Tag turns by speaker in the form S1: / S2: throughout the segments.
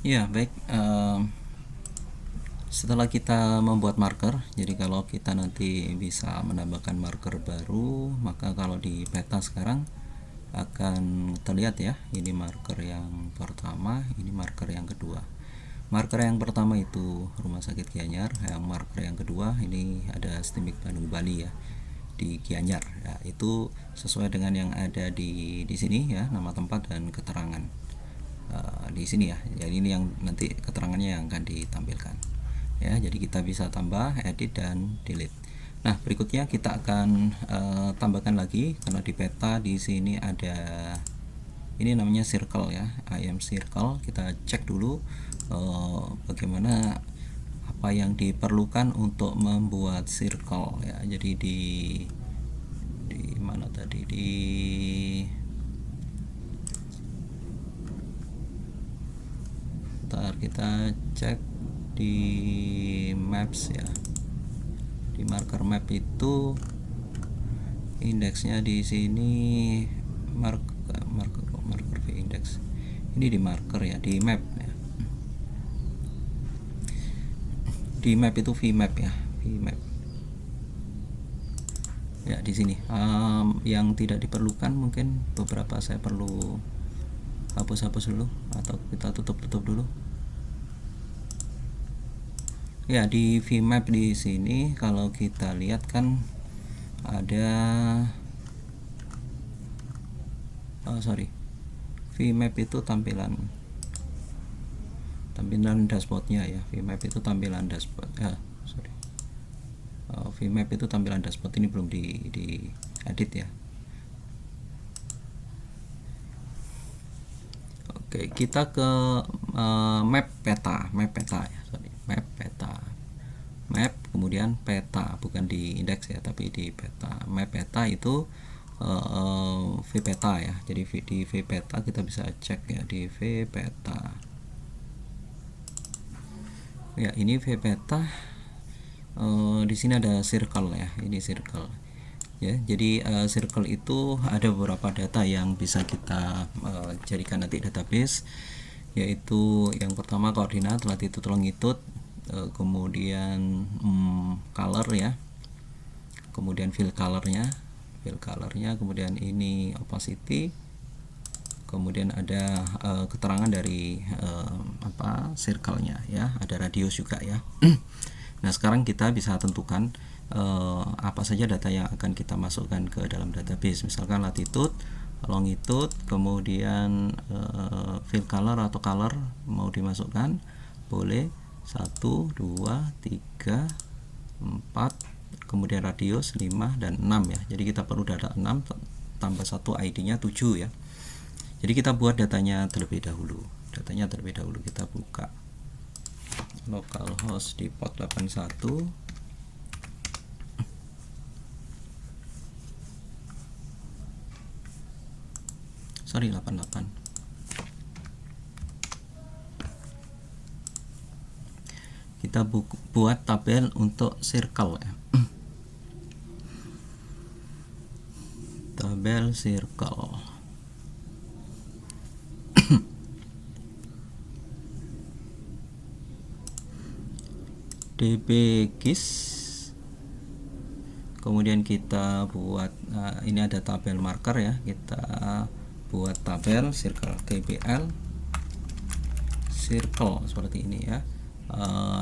S1: Ya, baik. Setelah kita membuat marker, jadi kalau kita nanti bisa menambahkan marker baru, maka kalau di peta sekarang akan terlihat ya, ini marker yang pertama, ini marker yang kedua. Marker yang pertama itu Rumah Sakit Gianyar, yang marker yang kedua ini ada STIMIK Bandung Bali ya, di Gianyar. Ya, itu sesuai dengan yang ada di sini ya, nama tempat dan keterangan di sini ya. Jadi ini yang nanti keterangannya yang akan ditampilkan. Ya, jadi kita bisa tambah, edit dan delete. Nah, berikutnya kita akan tambahkan lagi karena di peta di sini ada ini namanya circle ya, IM circle. Kita cek dulu bagaimana apa yang diperlukan untuk membuat circle ya. Jadi di mana tadi, ntar kita cek di maps ya. Di marker map itu indeksnya di sini marker v index. Ini di marker ya, di map ya. Di map itu vmap ya, vmap. Ya, di sini yang tidak diperlukan mungkin beberapa saya perlu hapus dulu atau kita tutup dulu. Ya, di vmap di sini kalau kita lihat kan ada vmap itu tampilan dashboardnya ya. Vmap itu tampilan dashboard vmap itu tampilan dashboard, ini belum di edit ya. Oke, kita ke map peta ya, map peta. Map kemudian peta, bukan di indeks ya, tapi di peta. Map peta itu vpeta ya. Jadi di vpeta kita bisa cek ya, di vpeta. Ya, ini vpeta. Di sini ada circle ya, ini circle ya. Jadi circle itu ada beberapa data yang bisa kita jadikan nanti database, yaitu yang pertama koordinat, latitude, longitude, kemudian color ya, kemudian fill colornya, kemudian ini opacity, kemudian ada keterangan dari circle-nya ya, ada radius juga ya. Nah, sekarang kita bisa tentukan apa saja data yang akan kita masukkan ke dalam database. Misalkan latitude, longitude, kemudian fill color atau color mau dimasukkan, boleh 1, 2, 3, 4, kemudian radius 5 dan 6 ya. Jadi kita perlu data 6 tambah 1 ID-nya 7 ya. Jadi kita buat datanya terlebih dahulu. Kita buka localhost di port 81. Sorry, 88. Kita buat tabel untuk circle ya. Tabel circle. dbGIS, kemudian kita buat ini ada tabel marker ya, kita buat tabel circle, tbl circle seperti ini ya.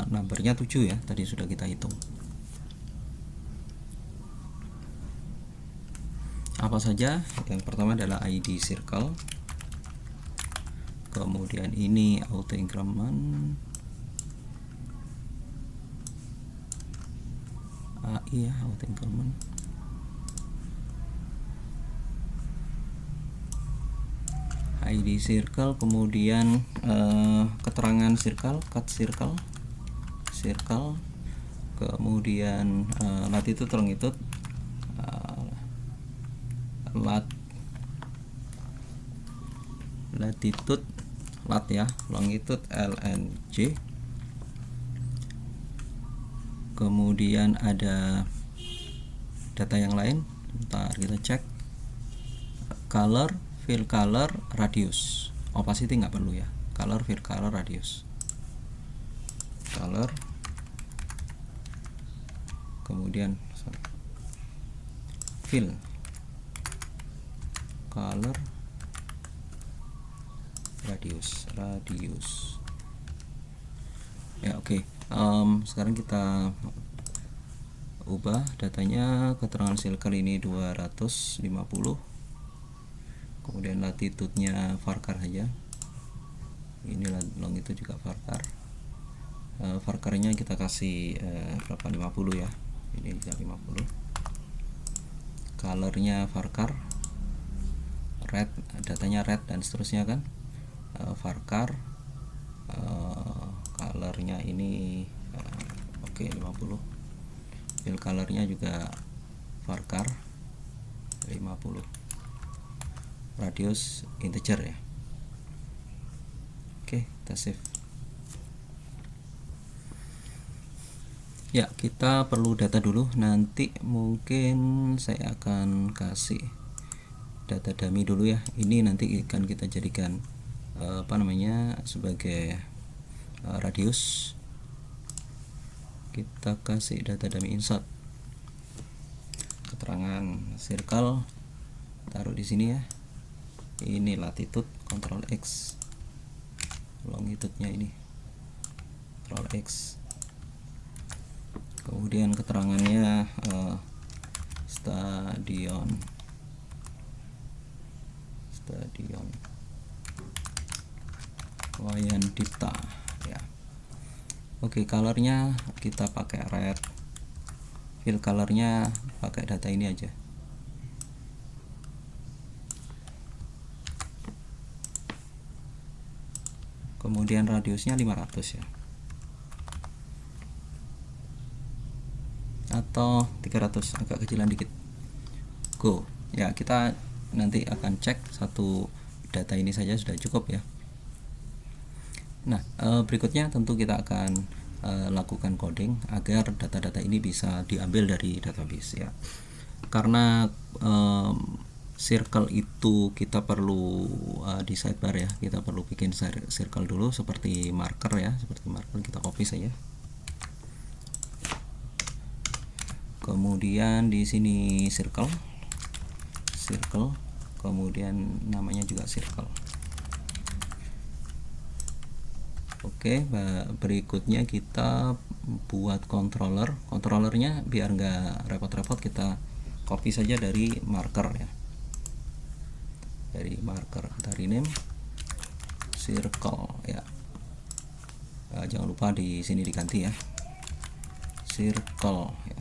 S1: Numbernya 7 ya, tadi sudah kita hitung. Apa saja? Yang pertama adalah ID circle, kemudian ini auto increment, AI ya, auto increment, ID circle, kemudian keterangan circle, cut circle, kemudian latitude, longitude, latitude lat ya, longitude lnj, kemudian ada data yang lain, bentar kita cek, color, fill color, radius, opacity nggak perlu ya, color, fill color, radius, color, kemudian fill color, radius ya. Oke. Sekarang kita ubah datanya, keterangan circle ini 250, kemudian latitude-nya varchar saja, ini longitude juga varchar. Varchar-nya kita kasih berapa, 50 ya, ini bisa 50. Color-nya varchar, red, datanya red dan seterusnya kan, varchar. Color-nya ini oke, 50. Fill color-nya juga varchar 50. Radius integer ya. Oke, kita save. Ya, kita perlu data dulu. Nanti mungkin saya akan kasih data dummy dulu ya. Ini nanti akan kita jadikan sebagai radius. Kita kasih data dummy insert, keterangan circle, taruh di sini ya. Ini latitude, Ctrl X, longitude-nya ini Ctrl X, kemudian keterangannya stadion Wayan Dipta ya. Oke, colornya kita pakai red, fill colornya pakai data ini aja. Kemudian radiusnya 500 ya, atau 300, agak kecilan dikit. Go ya, kita nanti akan cek satu data ini saja sudah cukup ya. Nah, berikutnya tentu kita akan lakukan coding agar data-data ini bisa diambil dari database ya. Karena circle itu kita perlu di sidebar ya, kita perlu bikin circle dulu seperti marker ya, seperti marker kita copy saja. Kemudian di sini circle, kemudian namanya juga circle. Oke, berikutnya kita buat controllernya biar nggak repot-repot, kita copy saja dari marker ya, dari marker kita rename circle ya. Jangan lupa di sini diganti ya, circle ya.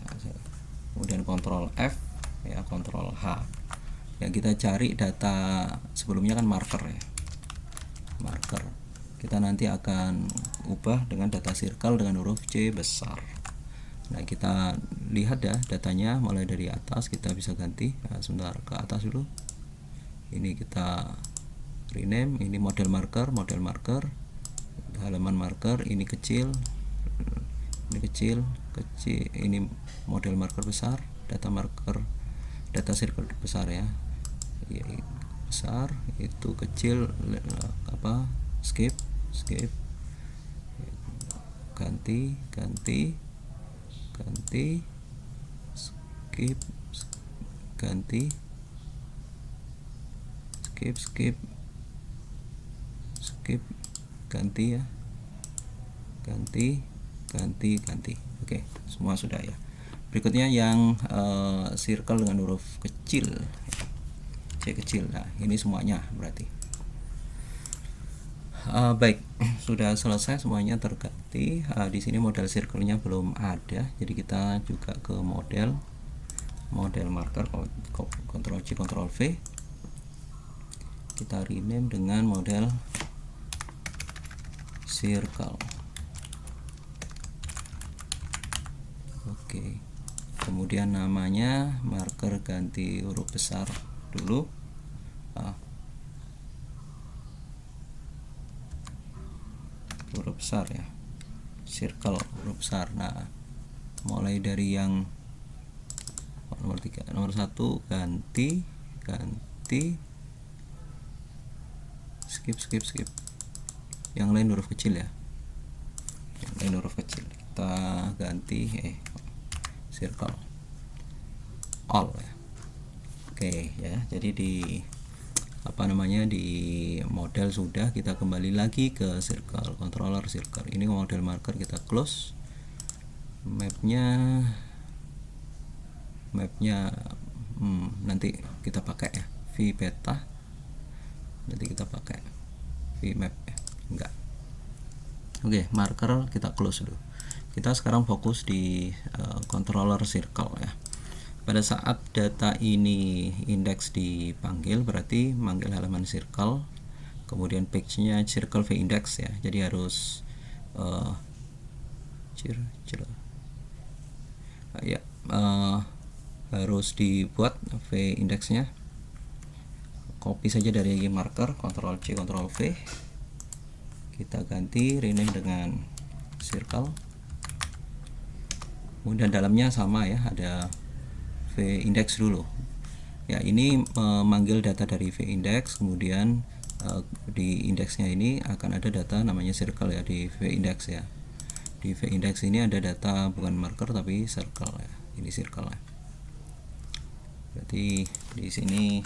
S1: Kemudian Ctrl F ya, Ctrl H ya, kita cari data sebelumnya kan marker ya, marker. Kita nanti akan ubah dengan data circle dengan huruf C besar. Nah, kita lihat ya datanya mulai dari atas, kita bisa ganti. Nah, sebentar, ke atas dulu. Ini kita rename, ini model marker, halaman marker, ini kecil, ini model marker besar, data circle besar ya. Besar, itu kecil skip, ganti, skip, ganti, skip, ganti ya, ganti. Oke, semua sudah ya. Berikutnya yang circle dengan huruf kecil, C kecil. Nah, ini semuanya berarti. Baik, sudah selesai semuanya terganti. Di sini model circle-nya belum ada, jadi kita juga ke model marker, Ctrl C Ctrl V, kita rename dengan model circle. Oke, kemudian namanya marker ganti huruf besar dulu. Huruf besar ya, circle huruf besar. Nah, mulai dari yang nomor 1 ganti, skip, yang lain huruf kecil ya, yang lain huruf kecil. Kita ganti circle all ya. Oke ya, jadi di di model sudah, kita kembali lagi ke circle, controller circle. Ini model marker kita close. Mapnya nanti kita pakai ya vBeta, nanti kita pakai vmap ya, enggak. Oke, marker kita close dulu. Kita sekarang fokus di controller circle ya. Pada saat data ini indeks dipanggil, berarti manggil halaman circle, kemudian page-nya circle v-index ya. Jadi harus harus dibuat v-indexnya. Copy saja dari marker, Ctrl C, Ctrl V. Kita ganti rename dengan circle. Kemudian dalamnya sama ya, ada v-index dulu. Ya, ini memanggil data dari v-index, kemudian di indeksnya ini akan ada data namanya circle ya di v-index ya. Di v-index ini ada data bukan marker tapi circle ya. Ini circle ya. Berarti di sini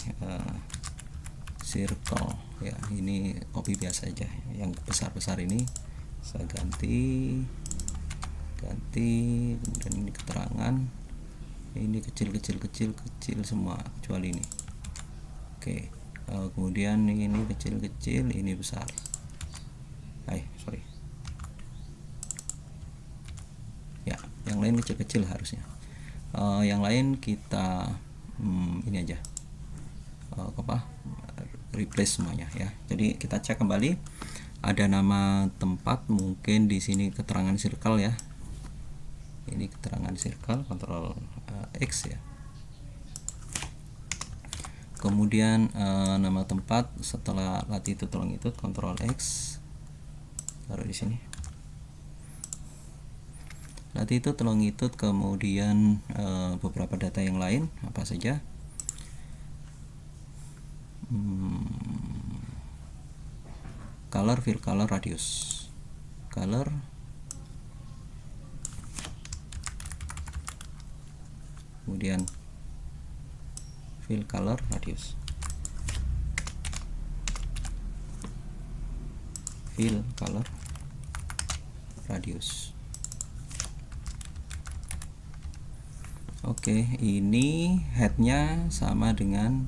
S1: circle ya, ini copy biasa aja. Yang besar-besar ini saya ganti, kemudian ini keterangan, ini kecil semua kecuali ini. Oke, kemudian ini kecil, ini besar. Ya, yang lain kecil harusnya. Yang lain kita ini aja, replace semuanya ya. Jadi kita cek kembali, ada nama tempat, mungkin di sini keterangan circle ya. Ini keterangan circle, Ctrl X ya. Kemudian nama tempat setelah latitude longitude, Ctrl X, taruh di sini. Latitude longitude, kemudian beberapa data yang lain apa saja. Color, fill color, radius. Color, kemudian fill color, radius. Fill color, radius. Oke, ini headnya sama dengan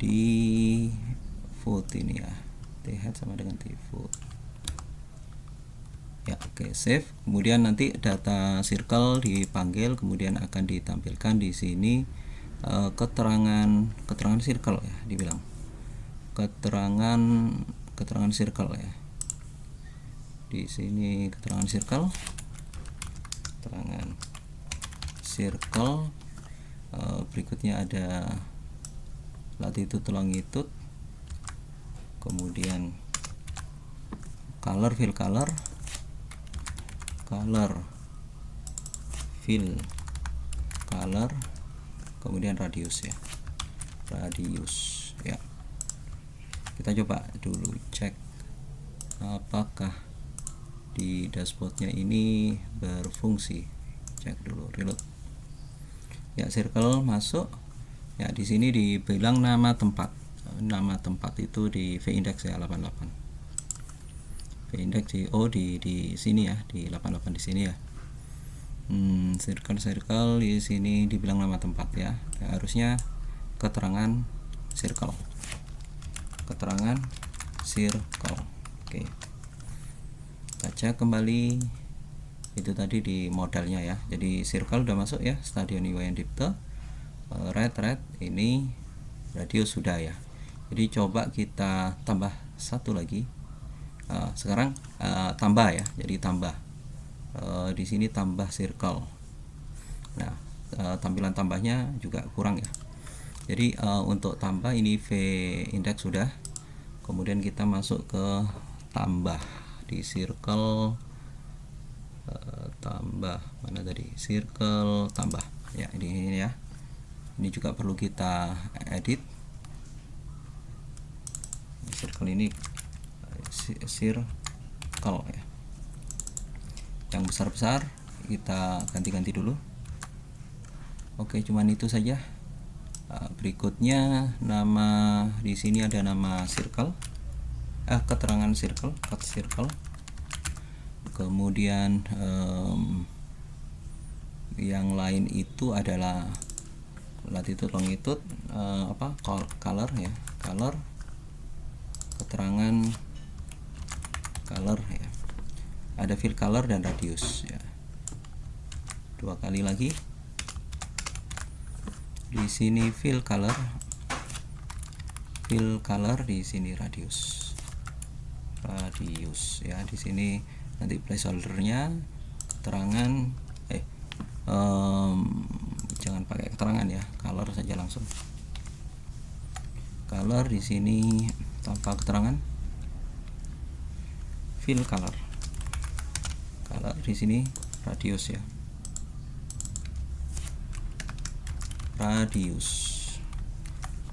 S1: di foot ini ya. Head sama dengan di foot ya. Oke, save. Kemudian nanti data circle dipanggil, kemudian akan ditampilkan di sini keterangan circle ya, dibilang keterangan circle ya. Di sini keterangan circle, berikutnya ada latitude longitude, kemudian color, fill color, fill color, kemudian radius ya. Kita coba dulu cek apakah di dashboardnya ini berfungsi. Cek dulu, reload ya. Circle masuk ya. Di sini dibilang nama tempat itu di v-index ya, 88. V-index di sini ya, di 88 di sini ya. Circle di sini dibilang nama tempat ya. Harusnya keterangan circle. Oke, baca kembali itu tadi di modalnya ya. Jadi circle udah masuk ya, Stadion Iwayan Dipta. Red ini radius sudah ya. Jadi coba kita tambah satu lagi. Sekarang tambah ya. Jadi tambah di sini tambah circle. Nah, tampilan tambahnya juga kurang ya. Jadi untuk tambah ini V index sudah. Kemudian kita masuk ke tambah di circle, tambah mana tadi, circle tambah ya, ini ya. Ini juga perlu kita edit. Circle ini circle ya. Yang besar-besar kita ganti-ganti dulu. Oke, cuman itu saja. Berikutnya nama di sini ada nama circle, keterangan circle, cut circle. Kemudian yang lain itu adalah latitude, longitude, color ya, color, keterangan color ya. Ada fill color dan radius ya. Dua kali lagi. Di sini fill color, di sini radius ya. Di sini nanti placeholdernya keterangan jangan pakai keterangan ya, color saja langsung. Color di sini tanpa keterangan, fill color. Color di sini radius ya. Radius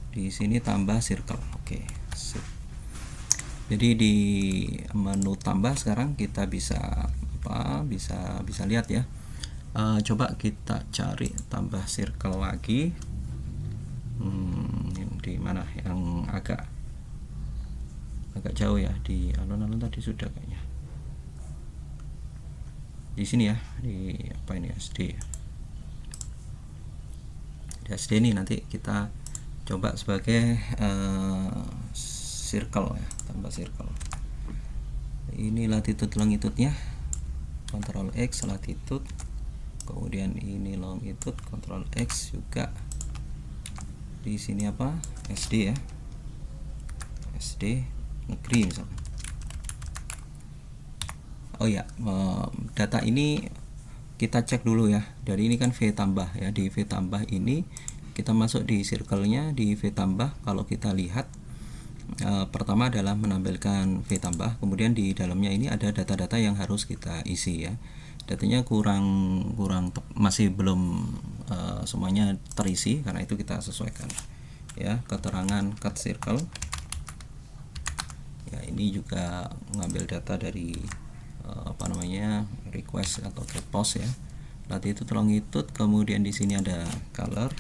S1: di sini tambah circle. Oke, sip. Jadi di menu tambah sekarang kita bisa bisa lihat ya. Coba kita cari tambah circle lagi. Di mana yang agak jauh ya, di alun-alun tadi sudah kayaknya. Di sini ya, di apa ini, SD ya. Di SD ini nanti kita coba sebagai circle ya, tambah circle. Ini latitude longitude-nya, Ctrl X latitude, kemudian ini longitude, Ctrl X juga. Di sini apa, SD ya, SD negeri misalkan. Oh ya, data ini kita cek dulu ya. Dari ini kan V tambah ya, di V tambah ini kita masuk di circle-nya, di V tambah. Kalau kita lihat pertama adalah menampilkan V tambah, kemudian di dalamnya ini ada data-data yang harus kita isi ya. Datanya kurang masih belum semuanya terisi, karena itu kita sesuaikan ya. Keterangan cut circle ya, ini juga mengambil data dari request atau get post ya. Latitude, longitude, kemudian di sini ada color,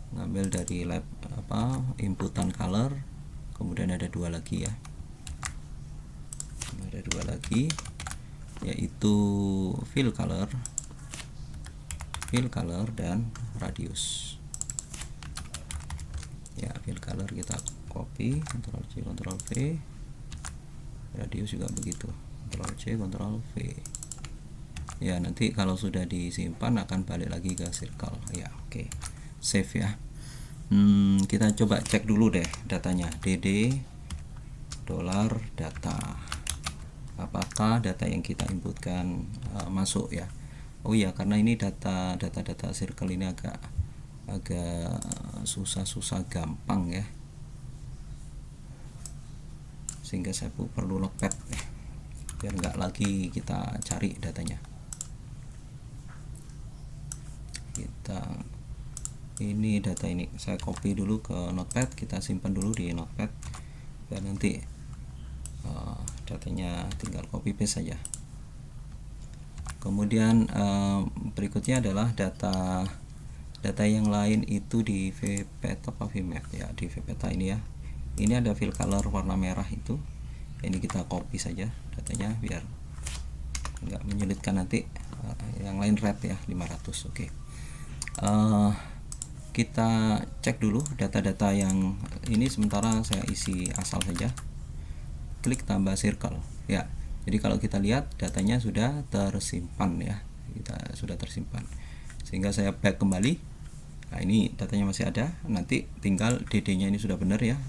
S1: ngambil dari lab inputan color, kemudian ada dua lagi ya, yaitu fill color dan radius ya. Fill color kita copy, Ctrl C Ctrl V, radius juga begitu, Ctrl C Ctrl V ya. Nanti kalau sudah disimpan akan balik lagi ke circle ya. Oke, save ya. Kita coba cek dulu deh datanya, dd $data, apakah data yang kita inputkan masuk ya. Oh ya, karena ini data circle ini agak susah gampang ya, sehingga saya perlu notepad biar nggak lagi kita cari datanya. Ini data ini saya copy dulu ke notepad, kita simpan dulu di notepad biar nanti datanya tinggal copy paste saja. Kemudian berikutnya adalah data yang lain itu di vpeta apa vmap ya. Di vpeta ini ya, ini ada fill color warna merah itu, ini kita copy saja datanya biar nggak menyulitkan nanti. Yang lain red ya 500. Oke. Kita cek dulu data-data yang ini, sementara saya isi asal saja. Klik tambah circle ya. Jadi kalau kita lihat datanya sudah tersimpan ya, sudah tersimpan, sehingga saya back kembali. Nah, ini datanya masih ada, nanti tinggal dd-nya ini sudah benar ya.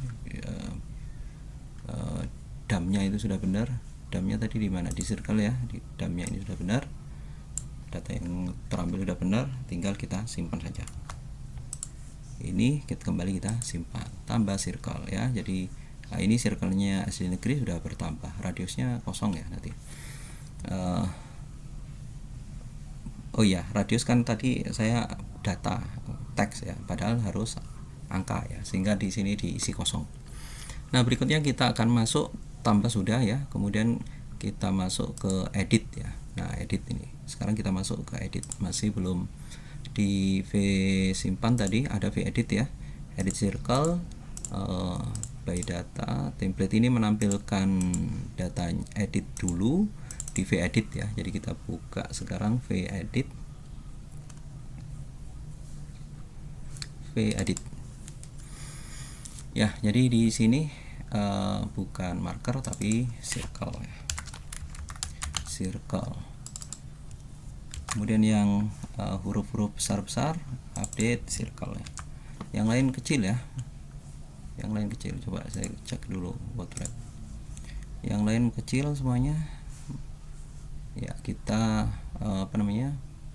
S1: DAM-nya itu sudah benar. DAM-nya tadi di mana, di circle ya. Di DAM-nya ini sudah benar, data yang terambil sudah benar, tinggal kita simpan saja. Ini kita kembali, kita simpan, tambah circle ya. Jadi ini circle-nya SD negeri sudah bertambah, radiusnya kosong ya nanti. Oh ya, radius kan tadi saya data teks ya, padahal harus angka ya, sehingga di sini diisi kosong. Nah, berikutnya kita akan masuk tambah sudah ya, kemudian kita masuk ke edit ya. Nah, edit ini. Sekarang kita masuk ke edit. Masih belum di V simpan tadi ada V edit ya. Edit circle by data. Template ini menampilkan data edit dulu di V edit ya. Jadi kita buka sekarang V edit. V edit. Ya, jadi di sini bukan marker tapi circle ya. Circle. Kemudian yang huruf-huruf besar-besar update circle ya. Yang lain kecil ya. Yang lain kecil. Coba saya cek dulu bootstrap. Yang lain kecil semuanya. Ya, kita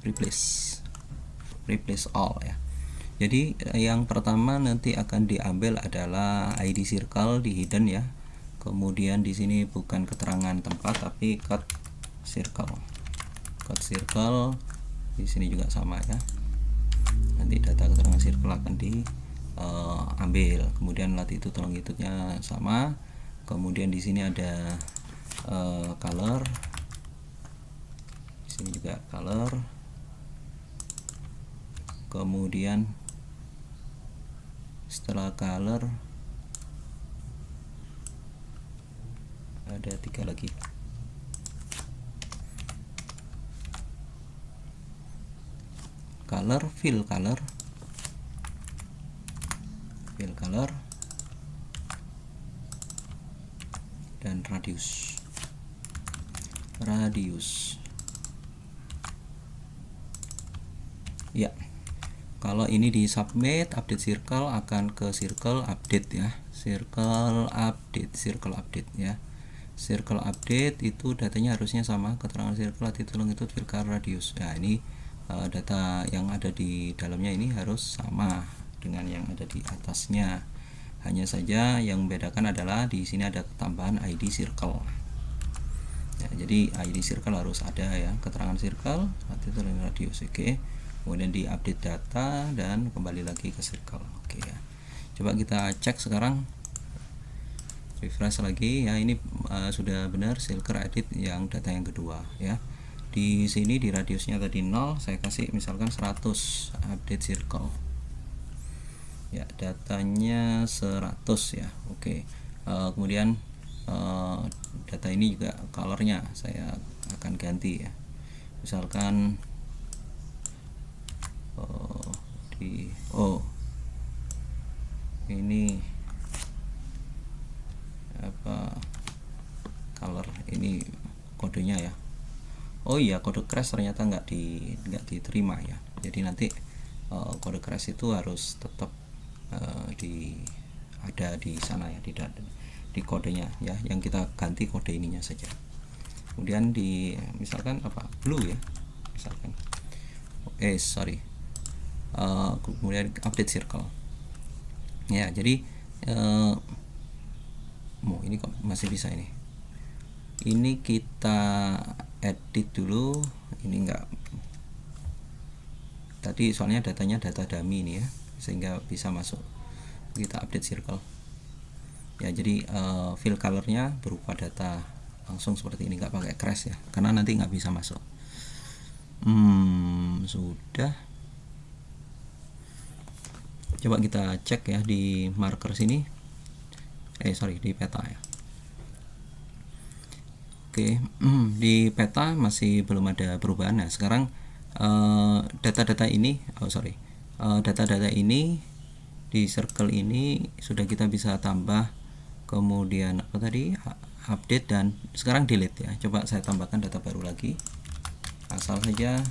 S1: replace all ya. Jadi yang pertama nanti akan diambil adalah ID circle di hidden ya. Kemudian di sini bukan keterangan tempat tapi cut circle. Cut circle di sini juga sama ya. Nanti data keterangan circle akan diambil. Kemudian latitude longitude-nya sama. Kemudian di sini ada color. Di sini juga color. Kemudian setelah color ada 3 lagi. Color, fill color, dan radius. Ya. Kalau ini di submit update circle akan ke circle update ya. Circle update ya. Circle update itu datanya harusnya sama, keterangan circle, latitude, longitude, fill color, radius. Nah, ini data yang ada di dalamnya ini harus sama dengan yang ada di atasnya. Hanya saja yang membedakan adalah di sini ada tambahan ID circle. Ya, jadi ID circle harus ada ya, keterangan circle, latitude, dan radius. Oke. Kemudian di update data dan kembali lagi ke circle. Oke ya. Coba kita cek sekarang, refresh lagi ya. Ini sudah benar circle edit yang data yang kedua ya. Di sini di radiusnya tadi 0, saya kasih misalkan 100, update circle ya, datanya 100 ya. Oke. Kemudian data ini juga colornya saya akan ganti ya, misalkan ini apa color ini kodenya ya. Oh iya, kode crash ternyata nggak diterima ya. Jadi nanti kode crash itu harus tetap ada di sana ya, di kodenya ya. Yang kita ganti kode ininya saja. Kemudian di misalkan blue ya, misalkan. Kemudian update circle ya. Jadi ini kok masih bisa ini kita edit dulu. Ini enggak, tadi soalnya datanya data dummy ini ya, sehingga bisa masuk. Kita update circle ya. Jadi fill colornya berupa data langsung seperti ini, nggak pakai crash ya, karena nanti nggak bisa masuk. Sudah. Coba kita cek ya di marker sini, di peta ya. Oke, di peta masih belum ada perubahan. Nah, sekarang data-data ini di circle ini sudah kita bisa tambah, kemudian update, dan sekarang delete ya. Coba saya tambahkan data baru lagi, asal saja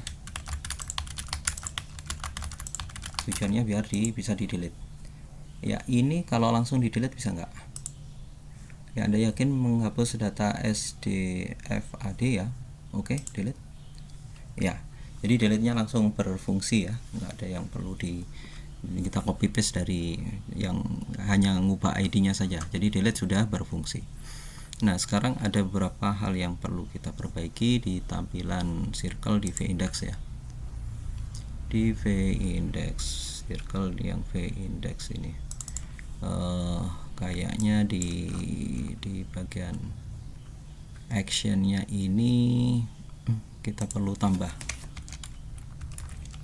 S1: tujuannya biar bisa di delete ya. Ini kalau langsung di delete bisa nggak ya? Anda yakin menghapus data SDFAD ya? Oke, delete ya. Jadi delete nya langsung berfungsi ya, nggak ada yang perlu kita copy paste dari yang hanya ngubah ID nya saja. Jadi delete sudah berfungsi. Nah, sekarang ada beberapa hal yang perlu kita perbaiki di tampilan circle di V-index ya. Di V-index circle yang V-index ini kayaknya di bagian actionnya ini kita perlu tambah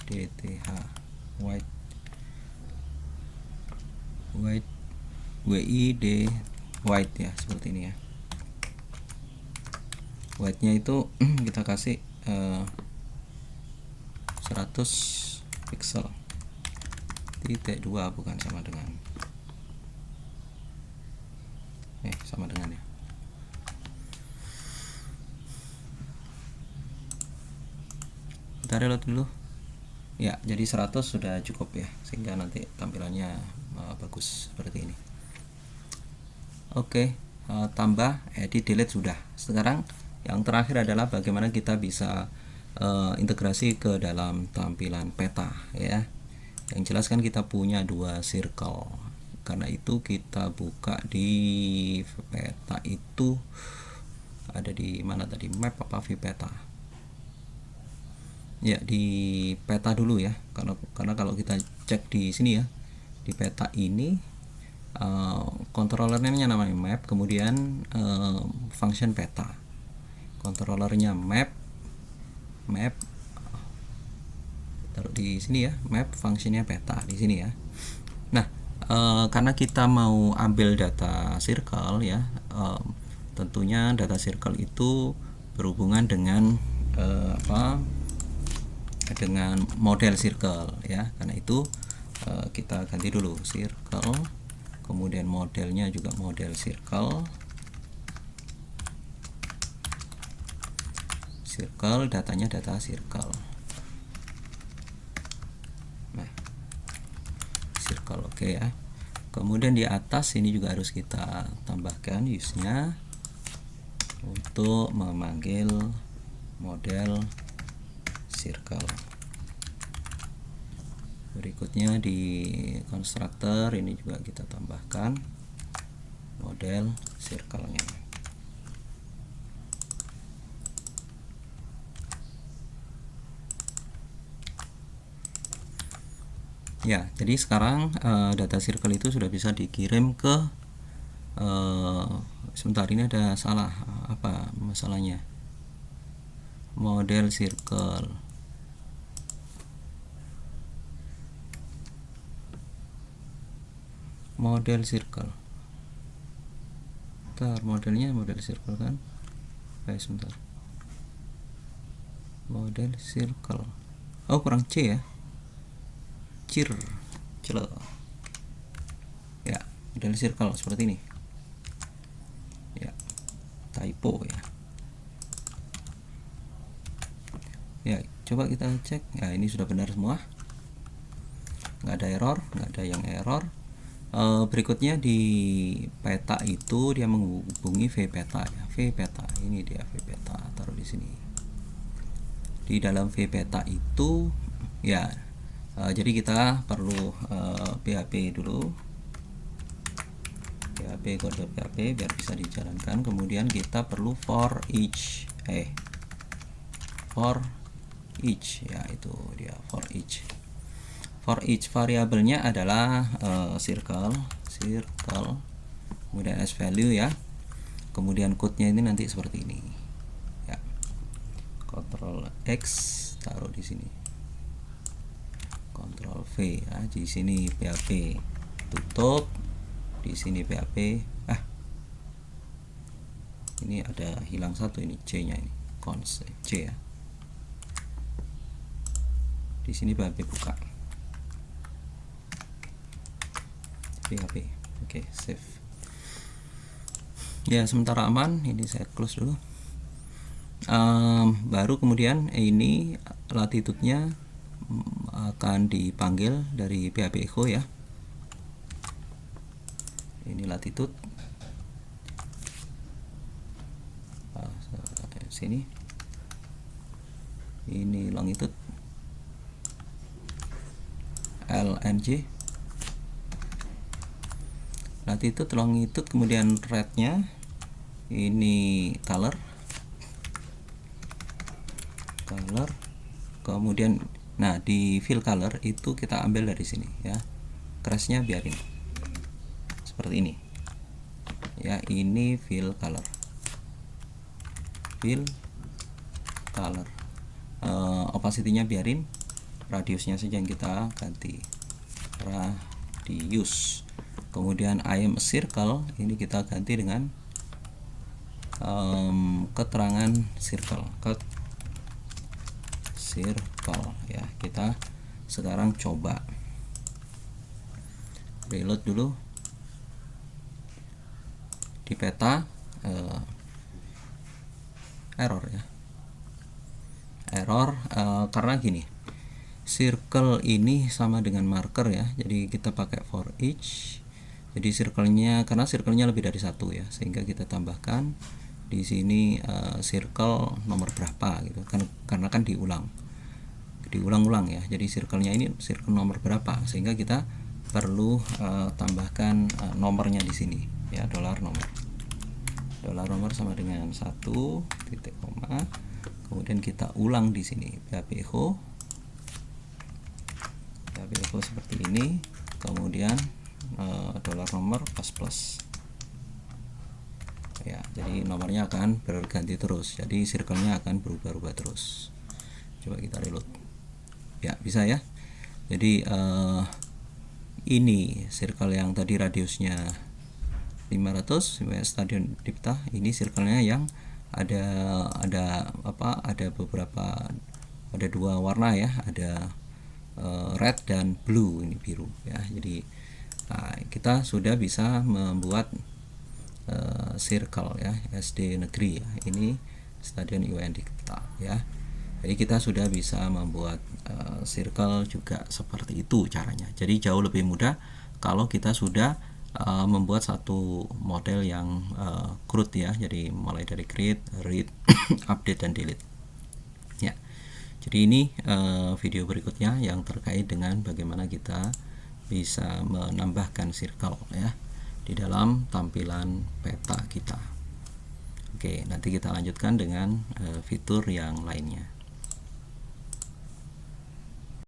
S1: DTH white WID white ya, seperti ini ya. White nya itu kita kasih 100 pixel titik 2, bukan sama dengan sama dengan ya. Kita reload dulu ya. Jadi 100 sudah cukup ya, sehingga nanti tampilannya bagus seperti ini. Oke, tambah, edit, delete sudah. Sekarang yang terakhir adalah bagaimana kita bisa integrasi ke dalam tampilan peta ya. Yang jelas kan kita punya 2 circle, karena itu kita buka di peta itu ada di mana tadi, map apa view peta ya, di peta dulu ya. Karena kalau kita cek di sini ya, di peta ini controllernya namanya map, kemudian function peta, controllernya map taruh di sini ya, map, fungsinya peta di sini ya. Nah, karena kita mau ambil data circle ya, tentunya data circle itu berhubungan dengan dengan model circle ya. Karena itu kita ganti dulu circle, kemudian modelnya juga model circle, datanya data circle. Circle, oke ya. Kemudian di atas ini juga harus kita tambahkan use-nya untuk memanggil model circle. Berikutnya di constructor ini juga kita tambahkan model circle-nya. Ya, jadi sekarang data circle itu sudah bisa dikirim ke sebentar, ini ada salah, apa masalahnya? Model circle. Bentar, modelnya model circle kan? Sebentar. Model circle. Oh, kurang C ya. Ya, model circle seperti ini ya, typo ya. Coba kita cek ya, ini sudah benar semua, nggak ada error, nggak ada yang error. Berikutnya di peta itu dia menghubungi vpeta ya, vpeta ini dia, vpeta taruh di sini. Di dalam vpeta itu ya, jadi kita perlu PHP dulu, PHP, kode PHP biar bisa dijalankan. Kemudian kita perlu for each ya, itu dia for each variabelnya adalah circle, kemudian as value ya. Kemudian code-nya ini nanti seperti ini ya, Ctrl X taruh di sini, Ctrl V ya, di sini PHP tutup, di sini PHP. Ini ada hilang satu, ini C nya, ini cons C ya. Di sini PHP buka, PHP. Oke, save ya. Sementara aman, ini saya close dulu. Baru kemudian ini latitude-nya akan dipanggil dari PHP echo ya. Ini latitude, sini ini longitude, LNG, latitude, longitude, kemudian red-nya ini color, kemudian nah di fill color itu kita ambil dari sini ya, crash-nya biarin seperti ini ya. Ini fill color, opacity-nya biarin, radiusnya saja yang kita ganti, radius. Kemudian I am a circle, ini kita ganti dengan keterangan circle, ya. Kita sekarang coba reload dulu di peta. Error ya, karena gini, circle ini sama dengan marker ya, jadi kita pakai for each. Jadi circle-nya, karena circle-nya lebih dari satu ya, sehingga kita tambahkan di sini circle nomor berapa gitu kan, karena kan diulang-ulang ya. Jadi circle-nya ini circle nomor berapa, sehingga kita perlu tambahkan nomornya di sini ya, $nomor sama dengan 1 titik koma, kemudian kita ulang di sini PHP echo seperti ini, kemudian $nomor plus ya. Jadi nomornya akan berganti terus, jadi circle-nya akan berubah-ubah terus. Coba kita reload ya, bisa ya. Jadi ini circle yang tadi radiusnya 500 Stadion Dipta, ini circle-nya yang ada beberapa, ada dua warna ya, ada red dan blue, ini biru ya. Jadi kita sudah bisa membuat circle ya, SD negeri ya, ini Stadion IWN Dipta ya. Jadi kita sudah bisa membuat circle juga seperti itu caranya. Jadi jauh lebih mudah kalau kita sudah membuat satu model yang CRUD ya. Jadi mulai dari create, read, update dan delete ya. Jadi ini video berikutnya yang terkait dengan bagaimana kita bisa menambahkan circle ya di dalam tampilan peta kita. Oke, nanti kita lanjutkan dengan fitur yang lainnya.